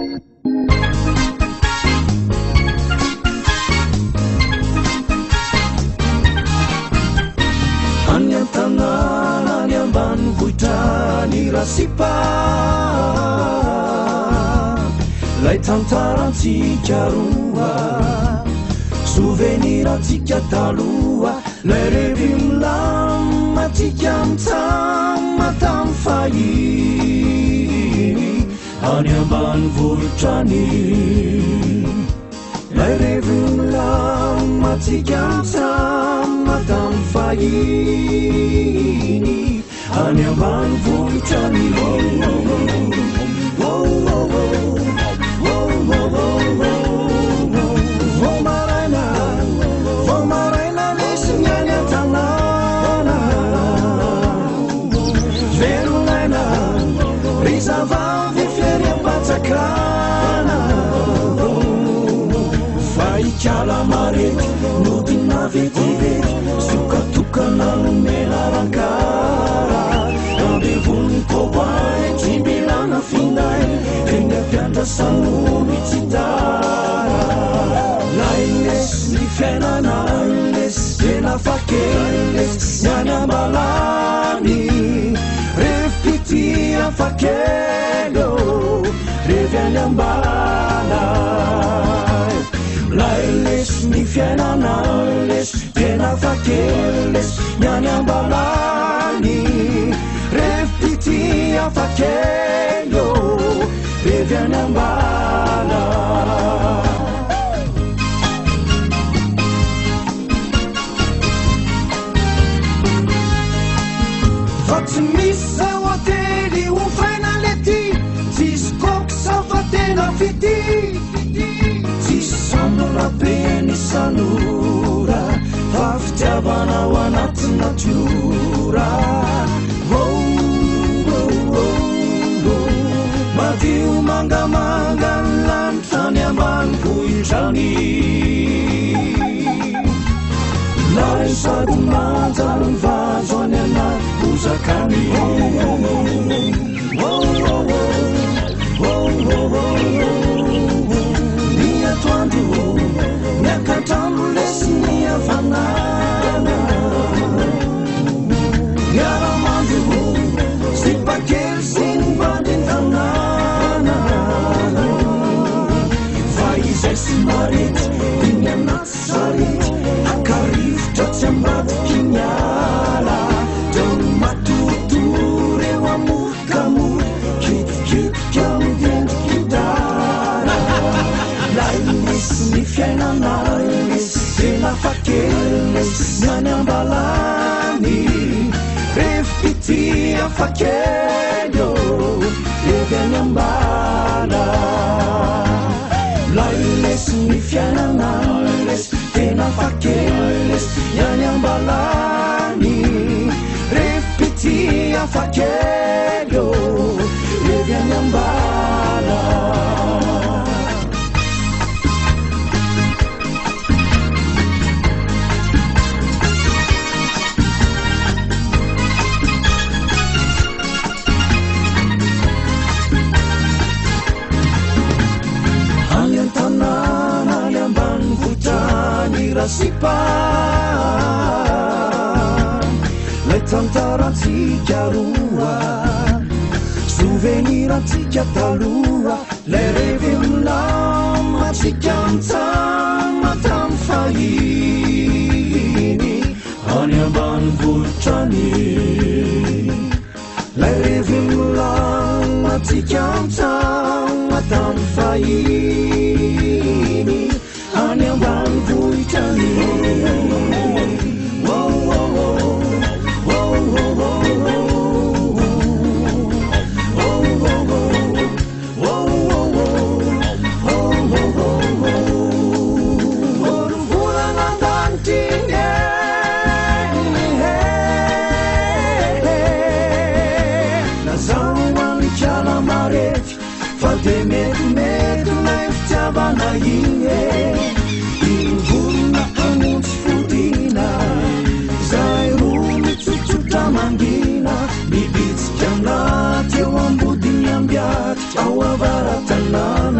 Hanya tangan yang banvuitani rasipa Lai tantarantsika roa Souveniratsika taloha Lai revy milamatsika mitsama tamy fahiny Any ambanivohitra-ny Lai revy milamatsika mitsama tamy fahiny Any ambanivohitra-ny Kala marety nodina vetivety Sokatokana nomena rankara Ambevony kobaay tsy milana finday Eny ampiandrasano mitsitara Lai lesy ny fiainana lesy Tena fakely Ny any ambalany Revy-pity afakely Revy any ambala Lai lesy ny fiainana lesy Tena fakely lesy Ny any ambalany Revy-pity afakely Revy any ambala Fa tsy misy zao hotely ho faina lety Tsisy koksa fa tena fity Rapeny sanora Fa fitiavana ao anaty natiora Madio mangamanga ny lanitra ny ambanivohitrany Lai sady manja ny vazo any anaty bozakany Ny atoandro Katrambo lesy ny havanana Miaramandro sy pakely sy ny bandiny tanàna Fa izay sy marety iny anaty sarety Akarivotra tsy ambadiky miala Deo ny matotory eo amokamoka Kitikitika midendry gitara Lai misy ny fiainana Tena fakely Ny any ambalany Revy-pity afakely Revy any ambala Lai lesy ny fiainana lesy Tena fakely lesy Ny any ambalany Revy-pity afakely Revy any ambala Rasipa Lai tantarantsika roa Souveniratsika taloha Lai revy milamatsika mitsama tamy fahiny Any ambanivohitrany Lai revy milamatsika mitsama tamy fahiny Any ambanivohitrany Mangina, bibitsika anaty eo ambodiny ambiaty ao avaratana